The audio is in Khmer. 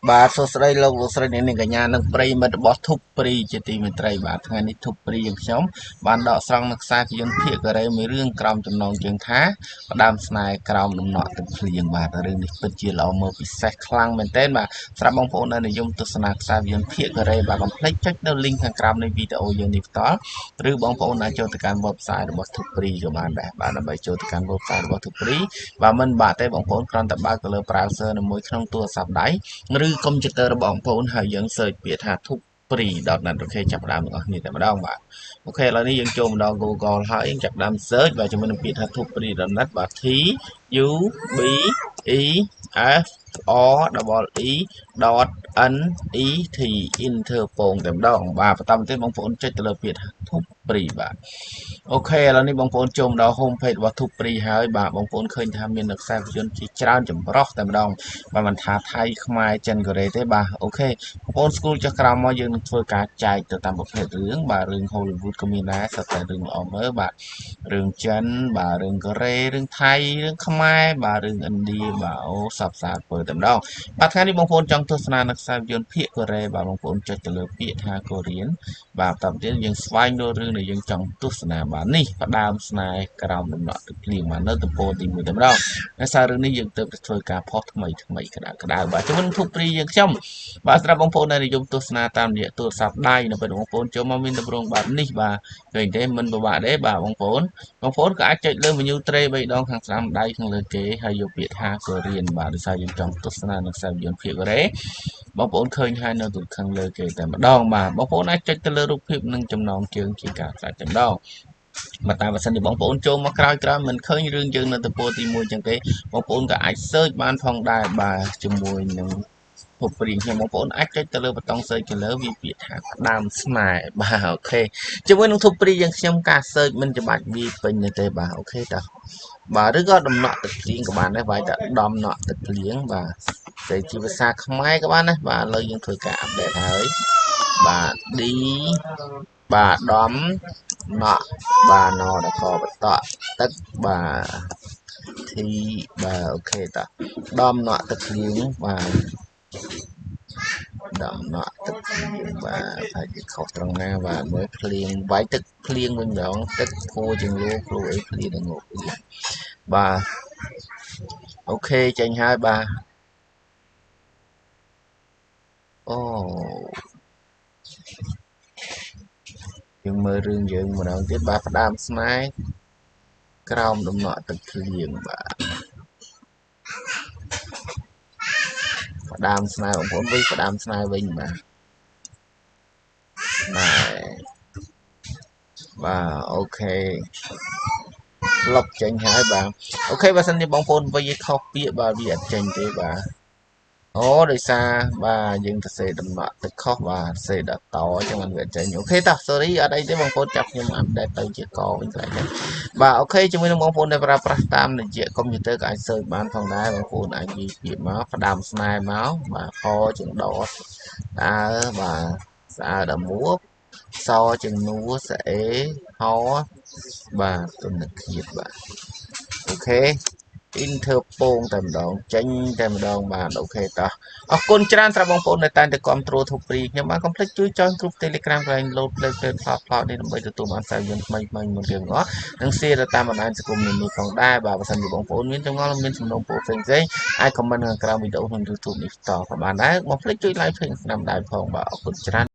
បាទសួស្តីលោកលោកស្រីអ្នកនាងកញ្ញានិងប្រិយមិត្តរបស់ធុបព្រីជាទីមេត្រីបាទថ្ងៃនេះធុបព្រីយើងខ្ញុំបានដកស្រង់នៅខ្សែភាពយន្តភាគកូរ៉េមួយរឿងក្រោមចំណងជើងថាផ្ដាំស្នេហ៍ក្រោមដំណក់ទឹកភ្លៀងបាទរឿងនេះពិតជាល្អមើលពិសេសខ្លាំងមែនទែនបាទសម្រាប់បងប្អូនដែលនិយមទស្សនាខ្សែភាពយន្តភាគកូរ៉េបាទកុំភ្លេចចុចនៅ link ខាងក្រោមនៃវីដេអូយើងនេះបន្តឬបងប្អូនអាចចូលទៅកាន់ website របស់ធុបព្រីក៏បានដែរបាទដើម្បីចូលទៅកាន់ website របស់ធុបព្រីបាទមិនបាក់ទេបងប្អូនគ្រាន់តែបើកទៅលើ browser នៅមួយក្នុងទូរស័ព្ទដៃឬកុំព្យូទ័ររបស់បងប្អូនហើយយើង search ពាក្យថា thupri.net អូខេចាប់ផ្ដើមទាំងអស់គ្នាតែម្ដងបាទអូខេឥឡូវនេះយើងចូលមកដល់ Google ហើយយើងចាប់ផ្ដើម search បាទជាមួយនឹងពាក្យថា thupri.net បាទ T U B E F R E .N E T Inter ពងតែម្ដងបាទបន្តមកទៀតបងប្អូនចុចទៅលើពាក្យថា Thupri បាទអូខេឥឡូវនេះបងប្អូនចូលមកដល់ home page របស់ Thupri ហើយបាទបងប្អូនឃើញថាមានខ្សែភាពយន្តជាច្រើនចម្រុះតែម្ដងបាទមិនថាថៃខ្មែរចិនកូរ៉េទេបាទអូខេបងប្អូនស្គាល់ចុះក្រោមមកយើងនឹងធ្វើការចែកទៅតាមប្រភេទរឿងបាទរឿង Hollywood ក៏មានដែរសុទ្ធតែរឿងល្អមើលបាទរឿងចិនបាទរឿងកូរ៉េរឿងថៃរឿងខ្មែរបាទរឿងឥណ្ឌាបាទអូសពសាពើតែម្ដងបាទថ្ងៃនេះបងប្អូនចង់ទស្សនានៅខ្សែភាពយន្តភាគកូរ៉េបាទបងប្អូនចុចទៅលើពាក្យថាកូរៀនបាទបន្តទៀតយើងស្វែងរករឿងដែលយើងចង់ទស្សនាបាទនេះផ្ដើមស្នេហ៍ក្រោមដំណក់ទឹកភ្លៀងបាទនៅទំព័រទី1តែម្ដងហើយសាររឿងនេះយើងទៅធ្វើការផុសថ្មីក្តៅបាទជាមួយនឹងធុបព្រីយើងខ្ញុំបាទសម្រាប់បងប្អូនដែលនិយមទស្សនាតាមរយៈទូរស័ព្ទដៃនៅពេលបងប្អូនចូលមកមានទម្រង់បែបនេះបាទឃើញទេមិនពិបាកទេបាទបងប្អូនក៏អាចចុចលើ menu tray 3 ដងខាងស្ដាំដៃខាងលើគេហើយយកពាក្យថាកូរៀនបាទដោយសារយើងចង់ទស្សនានៅខ្សែភាពយន្តភាគកូរ៉េបងប្អូនឃើញហើយនៅទូខាងលើគេតែម្ដងបាទបងប្អូនអាចចុចទៅលើរូបភាពនិងចំណងជើងជាការស្រេចតែម្ដងបើតាមបើសិនជាបងប្អូនចូលមកក្រោយមិនឃើញរឿងយើងនៅទំព័រទី1ចឹងទេបងប្អូនក៏អាច search បានផងដែរបាទជាមួយនឹងពុកព្រៀងខ្ញុំបងប្អូនអាចចុចទៅលើប៊ូតុង search ទៅលើវាពាក្យថាផ្ដាំស្នេហ៍បាទអូខេជាមួយនឹងធុបព្រីយើងខ្ញុំការ search មិនច្បាច់វាពេញទេបាទអូខេតើបាទឬក៏ដំណក់ទឹកភ្លៀងក៏បានដែរវាយតែដំណក់ទឹកភ្លៀងបាទតែជាភាសាខ្មែរក៏បានដែរបាទឥឡូវយើងធ្វើការអាប់ដេតហើយបាទ D បាទដំណក់បាទណដកបតទឹកបាទធីបាទអូខេតដំណក់ទឹកភ្លៀងបាទដំណក់ទឹកភ្លៀងបាទហើយជាខុសត្រង់ណាបាទមើលភ្លៀងវាយទឹកភ្លៀងវិញម្ដងទឹកភួរជាងលូគ្រូអីភ្លៀងងប់បាទអូខេចេញហើយបាទអូយើងមើលរឿងយើងម្ដងទៀតបាទផ្ដាំស្នេហ៍ក្រោមដំណក់ទឹកភ្លៀងបាទផ្ដាំស្នេហ៍បងប្អូនវិញផ្ដាំស្នេហ៍វិញបាទបាទអូខេលុបចេញហើយបាទអូខេបើសិនជាបងប្អូនវិញខុសពាក្យបាទវាអត់ចេញទេបាទអូដោយសារបាទយើងទៅសេដំណក់ទឹកខុសបាទសេដល់តអញ្ចឹងมันវាចេញអូខេតោះ sorry អត់អីទេបងប្អូនចាប់ខ្ញុំអាប់ដេតទៅជាកវិញខ្លាចទេបាទអូខេជាមួយនឹងបងប្អូនដែលប្រើប្រាស់តាមរយៈកុំព្យូទ័រក៏អាច search បានផងដែរបងប្អូនអាចនិយាយពាក្យមកផ្ដាំស្នេហ៍មកបាទខជាងដតស្អើបាទស្អើដល់មួកសជាងនួស្អេហបាទទុនធាតបាទអូខេ Inter ពងតែម្ដងចេញតែម្ដងបាទអូខេតោះអរគុណច្រើនសម្រាប់បងប្អូនដែលតែងតែគាំទ្រធុបព្រីខ្ញុំបាទកុំភ្លេចជួយចុចក្រុម Telegram កន្លែង load play ផ្លោតនេះដើម្បីទទួលបានសារយន្តថ្មីៗមួយរឿងអស់និង share ទៅតាមបណ្ដាញសង្គមនានាផងដែរបាទបើសិនជាបងប្អូនមានចម្ងល់មានសំណូមពរផ្សេងៗអាច comment ខាងក្រោមវីដេអូក្នុង YouTube នេះតក៏បានដែរកុំភ្លេចជួយ like ភ្លេចស្នាមដៃផងបាទអរគុណច្រើន